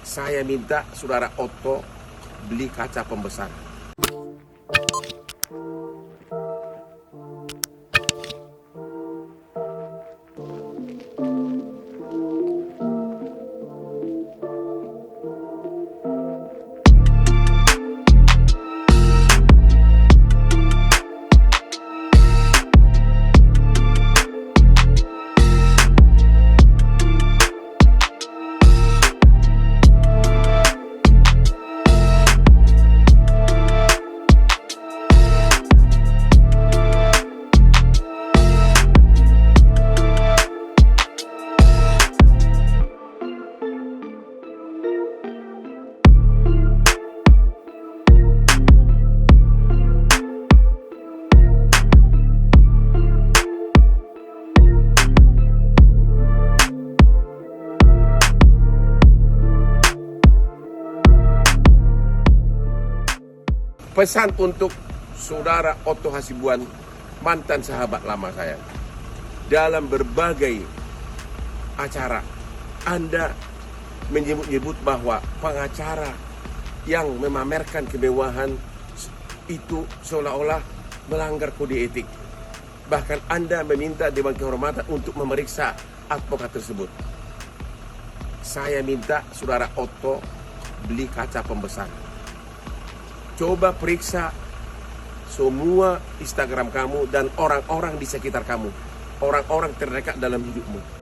Saya minta saudara Otto beli kaca pembesar. Pesan untuk saudara Otto Hasibuan, mantan sahabat lama saya. Dalam berbagai acara, Anda menyebut-nyebut bahwa pengacara yang memamerkan kemewahan itu seolah-olah melanggar kode etik. Bahkan Anda meminta Dewan Kehormatan untuk memeriksa advokat tersebut. Saya minta saudara Otto beli kaca pembesar. Coba periksa semua Instagram kamu dan orang-orang di sekitar kamu, orang-orang terdekat dalam hidupmu.